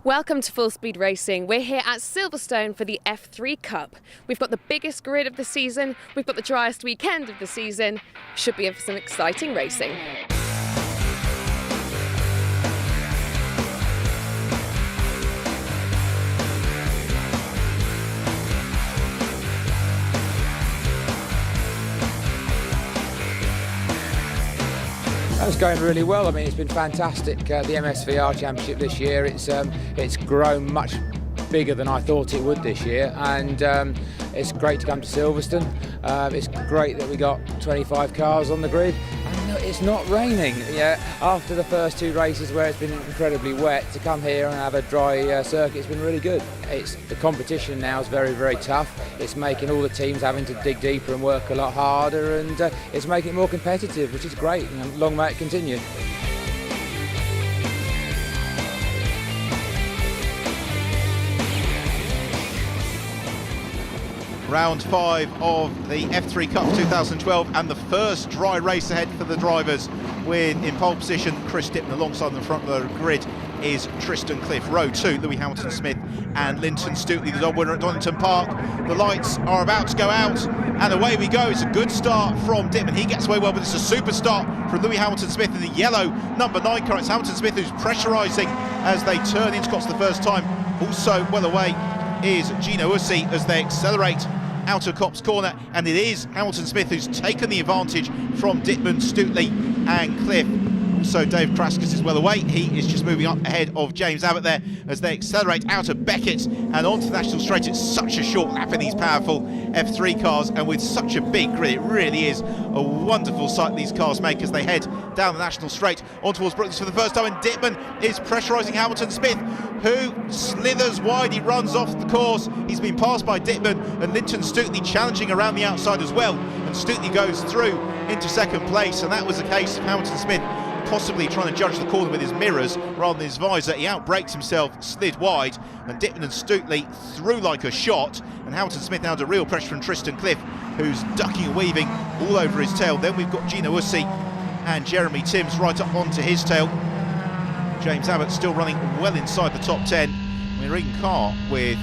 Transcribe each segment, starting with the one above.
Welcome to Full Speed Racing. We're here at Silverstone for the F3 Cup. We've got the biggest grid of the season, we've got the driest weekend of the season. Should be some exciting racing. It's going really well. I mean, it's been fantastic. The MSVR Championship this year, it's grown much bigger than I thought it would this year, and it's great to come to Silverstone. It's great that we got 25 cars on the grid, and look, it's not raining. Yeah, after the first two races where it's been incredibly wet, to come here and have a dry circuit, it's been really good. The competition now is very, very tough. It's making all the teams having to dig deeper and work a lot harder, and it's making it more competitive, which is great. And long may it continue. Round 5 of the F3 Cup 2012, and the first dry race ahead for the drivers, with in pole position Chris Dittman. Alongside the front of the grid is Tristan Cliff. Row 2, Louis Hamilton-Smith and Linton Stootley, the dog winner at Donington Park. The lights are about to go out, and away we go. It's a good start from Dittman. He gets away well, but it's a super start from Louis Hamilton-Smith in the yellow number 9 car. It's Hamilton-Smith who's pressurising as they turn into Scots the first time. Also well away is Gino Ussi as they accelerate out of Copse Corner, and it is Hamilton-Smith who's taken the advantage from Dittman, Stootley and Cliff. Also Dave Kraskus is well away. He is just moving up ahead of James Abbott there as they accelerate out of Beckett and onto the National Straight. It's such a short lap in these powerful F3 cars, and with such a big grid, it really is a wonderful sight these cars make as they head down the National Straight on towards Brooklands for the first time. And Dittman is pressurising Hamilton-Smith, who slithers wide. He runs off the course. He's been passed by Dittman, and Linton Stootley challenging around the outside as well. And Stootley goes through into second place, and that was the case of Hamilton-Smith possibly trying to judge the corner with his mirrors rather than his visor. He outbrakes himself, slid wide, and Dittman and Stootley through like a shot. And Hamilton-Smith now under real pressure from Tristan Cliff, who's ducking and weaving all over his tail. Then we've got Gino Ussi and Jeremy Timms right up onto his tail. James Abbott still running well inside the top 10. We're in car with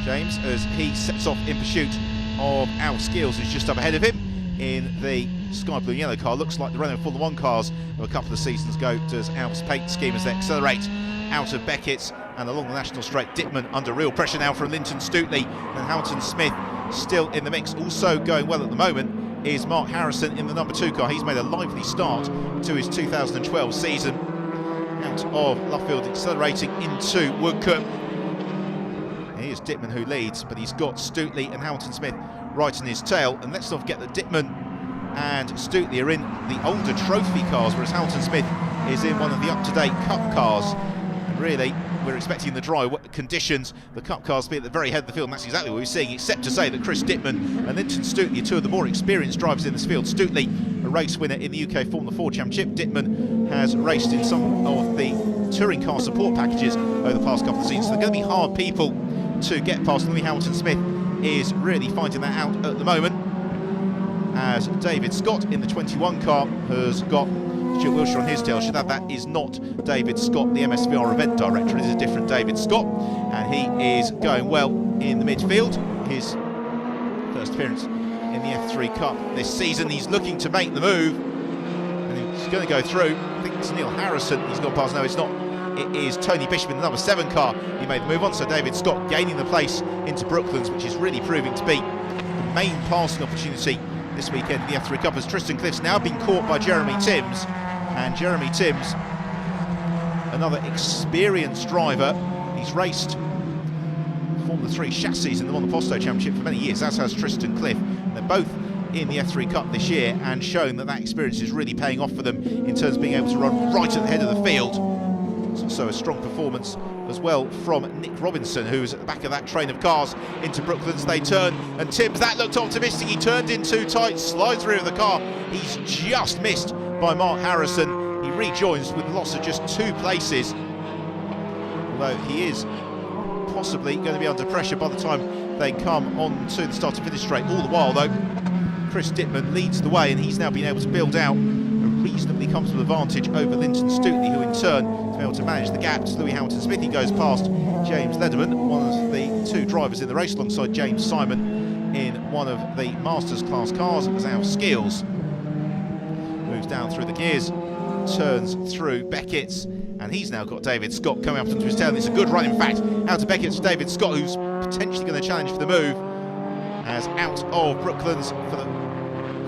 James as he sets off in pursuit of Al Skills, who's just up ahead of him in the sky blue and yellow car. Looks like the Renault Formula 1 cars of a couple of seasons ago does Al's paint scheme as they accelerate out of Beckett and along the National Straight. Dittman under real pressure now from Linton Stootley, and Hamilton-Smith still in the mix. Also going well at the moment is Mark Harrison in the number 2 car. He's made a lively start to his 2012 season. Out of Luffield, accelerating into Woodcote. Here's Dittman who leads, but he's got Stootley and Hamilton-Smith right in his tail. And let's not forget that Dittman and Stootley are in the older trophy cars, whereas Hamilton-Smith is in one of the up-to-date Cup cars. And really, we're expecting the dry conditions, the Cup cars to be at the very head of the field, and that's exactly what we're seeing, except to say that Chris Dittman and Linton Stootley are two of the more experienced drivers in this field. Stootley, a race winner in the UK Formula 4 Championship. Dittman has raced in some of the touring car support packages over the past couple of seasons. So they're going to be hard people to get past. Louis Hamilton-Smith is really finding that out at the moment, as David Scott in the 21 car has got Stuart Wilshire on his tail. Should add that is not David Scott, the MSVR event director. It is a different David Scott, and he is going well in the midfield. His first appearance in the F3 Cup this season. He's looking to make the move, and he's going to go through. I think it's Neil Harrison he's gone past. No, it's not. It is Tony Bishop in the number 7 car he made the move on. So David Scott gaining the place into Brooklands, which is really proving to be the main passing opportunity this weekend in the F3 Cup, as Tristan Cliff's now been caught by Jeremy Timms. And Jeremy Timms, another experienced driver. He's raced Formula 3 chassis in the Monoposto Championship for many years, as has Tristan Cliff. They're both in the F3 Cup this year and shown that experience is really paying off for them in terms of being able to run right at the head of the field. It's also a strong performance as well from Nick Robinson, who's at the back of that train of cars into Brooklands. They turn, and Timms, that looked optimistic. He turned in too tight, slides through the car. He's just missed by Mark Harrison. He rejoins with the loss of just 2 places, although he is possibly going to be under pressure by the time they come on to the start and finish straight. All the while though, Chris Dittman leads the way, and he's now been able to build out a reasonably comfortable advantage over Linton Stutely, who in turn is able to manage the gap to Louis Hamilton-Smith. He goes past James Lederman, one of the two drivers in the race, alongside James Simon in one of the Masters class cars. Zhao Skeels moves down through the gears, turns through Beckett's, and he's now got David Scott coming up onto his tail. And it's a good run, in fact, out of Beckett's for David Scott, who's potentially going to challenge for the move, as out of Brooklands for the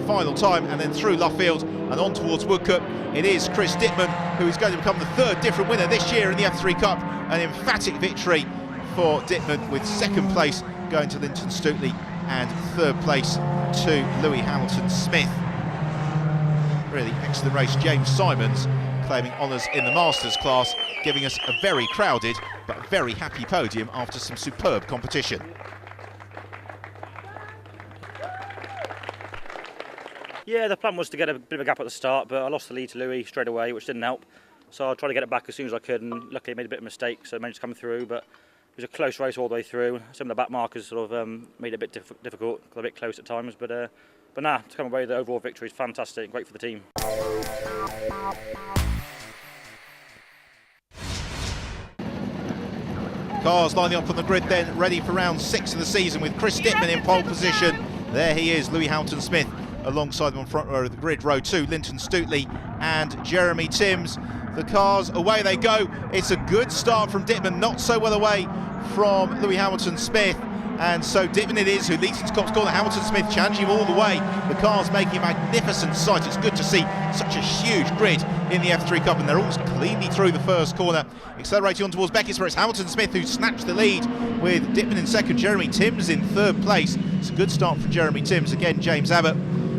final time, and then through Luffield and on towards Woodcote. It is Chris Dittman who is going to become the third different winner this year in the F3 Cup. An emphatic victory for Dittman, with second place going to Linton Stutely and third place to Louis Hamilton-Smith. Really excellent race. James Simons claiming honours in the Masters class, giving us a very crowded but very happy podium after some superb competition. Yeah, the plan was to get a bit of a gap at the start, but I lost the lead to Louis straight away, which didn't help. So I tried to get it back as soon as I could, and luckily I made a bit of a mistake, so I managed to come through. But it was a close race all the way through. Some of the back markers sort of made it a bit difficult, got a bit close at times. But nah, to come away with the overall victory is fantastic, great for the team. Cars lining up on the grid then, ready for round 6 of the season, with Chris Dittman in pole position. There he is, Louis Hamilton-Smith alongside them on front row of the grid, row 2, Linton Stutely and Jeremy Timms. The cars, away they go. It's a good start from Dittman, not so well away from Louis Hamilton-Smith. And so Dittman it is who leads into Copse Corner. Hamilton-Smith challenging him all the way. The car's making a magnificent sight. It's good to see such a huge grid in the F3 Cup, and they're all cleanly through the first corner. Accelerating on towards Beckett's, where it's Hamilton-Smith who snatched the lead, with Dittman in second, Jeremy Timms in third place. It's a good start from Jeremy Timms. Again, James Abbott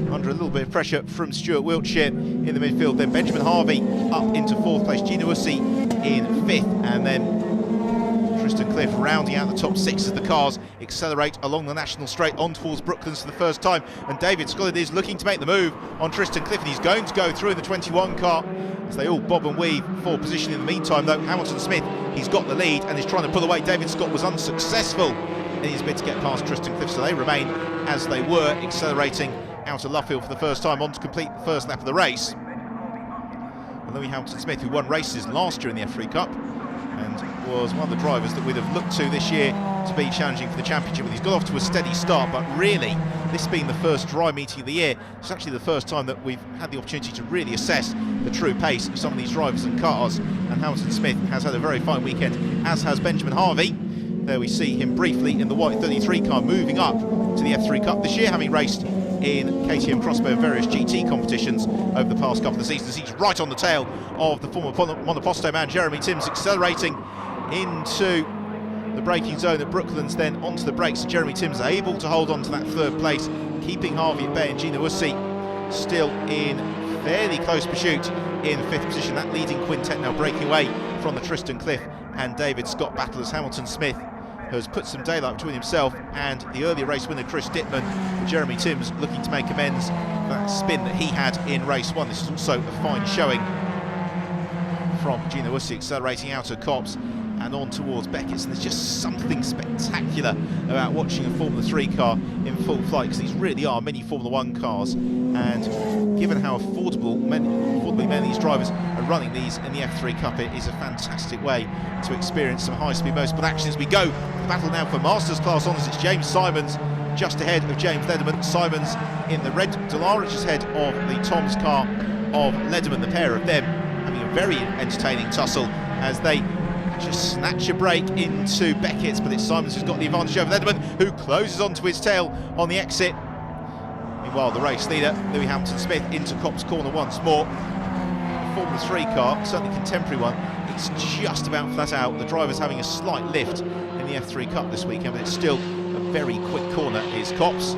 under a little bit of pressure from Stuart Wiltshire in the midfield. Then Benjamin Harvey up into fourth place, Gina Hussey in fifth, and then Tristan Cliff rounding out the top 6 as the cars accelerate along the National Straight on towards Brooklands for the first time. And David Scott is looking to make the move on Tristan Cliff, and he's going to go through the 21 car as they all bob and weave for position. In the meantime though, Hamilton-Smith, he's got the lead and is trying to pull away. David Scott was unsuccessful in his bid to get past Tristan Cliff, so they remain as they were, accelerating out of Luffield for the first time on to complete the first lap of the race. And Louis Hamilton-Smith, who won races last year in the F3 Cup and was one of the drivers that we'd have looked to this year to be challenging for the championship, and he's got off to a steady start. But really, this being the first dry meeting of the year, it's actually the first time that we've had the opportunity to really assess the true pace of some of these drivers and cars. And Hamilton-Smith has had a very fine weekend, as has Benjamin Harvey. There we see him briefly in the white 33 car, moving up to the F3 Cup this year, having raced in KTM Crossbow and various GT competitions over the past couple of seasons. He's right on the tail of the former Monoposto man Jeremy Timms, accelerating into the braking zone at Brooklands, then onto the brakes. Jeremy Timms able to hold on to that third place, keeping Harvey at bay, and Gina Hussey still in fairly close pursuit in fifth position. That leading quintet now breaking away from the Tristan Cliff and David Scott battle, as Hamilton-Smith has put some daylight between himself and the earlier race winner Chris Dittman. Jeremy Timms looking to make amends for that spin that he had in race 1. This is also a fine showing from Gina Hussey, accelerating out of Copse and on towards Beckett's. And there's just something spectacular about watching a Formula 3 car in full flight, because these really are mini Formula 1 cars, and given how affordably many of these drivers are running these in the F3 Cup, it is a fantastic way to experience some high-speed motorsport action. As we go, the battle now for Masters class honours. It's James Simons just ahead of James Lederman. Simons in the red, Delarich is ahead of the Tom's car of Lederman, the pair of them having a very entertaining tussle as they just snatch a break into Beckett's, but it's Simons who's got the advantage over Lederman, who closes onto his tail on the exit. Meanwhile, the race leader, Louis Hamilton-Smith, into Copse Corner once more. A Formula 3 car, certainly contemporary one, it's just about flat out. The driver's having a slight lift in the F3 Cup this weekend, but it's still a very quick corner, is Copse.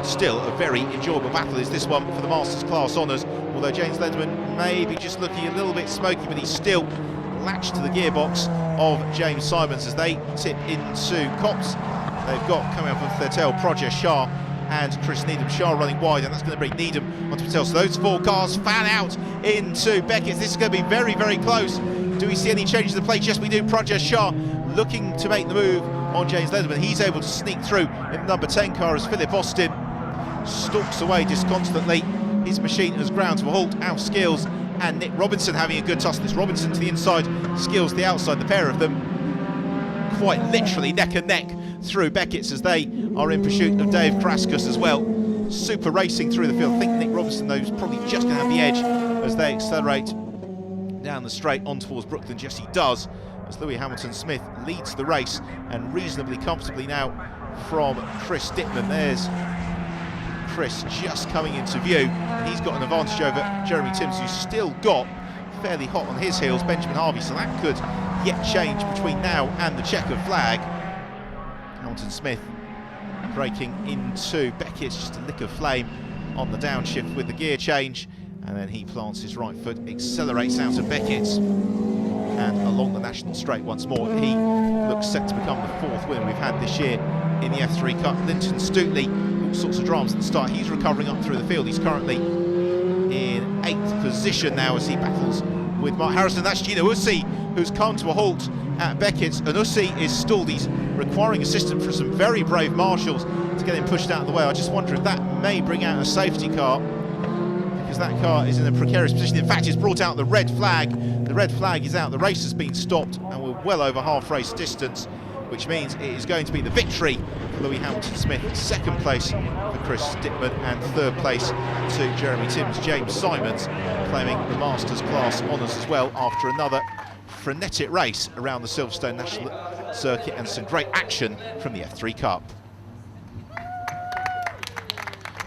Still a very enjoyable battle is this one for the Masters class honours, although James Lederman may be just looking a little bit smoky, but he's still latched to the gearbox of James Simons as they tip into Copse. They've got coming up off their tail Prajesh Shah and Chris Needham. Shah running wide, and that's going to bring Needham onto the tail. So those 4 cars fan out into Beckett's. This is going to be very, very close. Do we see any changes to the plate? Yes, we do. Prajesh Shah looking to make the move on James Lederman. He's able to sneak through in the number 10 car as Philip Austin stalks away disconsolately. his machine has ground to a halt. Al Skills and Nick Robinson having a good tussle. This Robinson to the inside, Skills the outside, the pair of them quite literally neck and neck through Beckett's as they are in pursuit of Dave Kraskus as well. Super racing through the field. I think Nick Robinson, though, is probably just going to have the edge as they accelerate down the straight on towards Brooklyn. Yes, he does, as Louis Hamilton-Smith leads the race, and reasonably comfortably now from Chris Dittman. There's Chris just coming into view. He's got an advantage over Jeremy Timms, who's still got fairly hot on his heels, Benjamin Harvey, so that could yet change between now and the checkered flag. Hamilton-Smith breaking into Beckett's, just a lick of flame on the downshift with the gear change, and then he plants his right foot, accelerates out of Beckett's and along the National Straight once more. He looks set to become the fourth winner we've had this year in the F3 Cup. Linton Stootley, all sorts of dramas at the start. He's recovering up through the field. He's currently in 8th position now as he battles with Mark Harrison. That's Gino Ussi, who's come to a halt at Beckett's, and Ussi is stalled. He's requiring assistance from some very brave marshals to get him pushed out of the way. I just wonder if that may bring out a safety car, because that car is in a precarious position. In fact, it's brought out the red flag. The red flag is out, the race has been stopped, and we're well over half race distance, which means it is going to be the victory for Louis Hamilton-Smith, second place for Chris Dittman, and third place to Jeremy Timms. James Simons claiming the Masters class honours as well after another frenetic race around the Silverstone National circuit and some great action from the F3 Cup.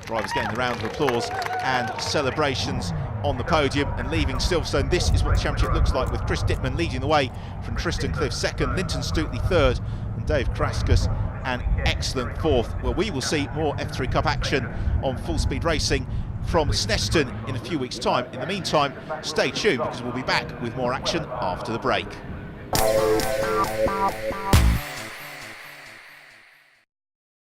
Drivers getting the round of applause and celebrations on the podium and leaving Silverstone. This is what the championship looks like, with Chris Dittman leading the way from Tristan Cliff second, Linton Stootley third, and Dave Kraskus an excellent fourth. Well, we will see more F3 Cup action on Full Speed Racing from Snetterton in a few weeks' time. In the meantime, stay tuned, because we'll be back with more action after the break.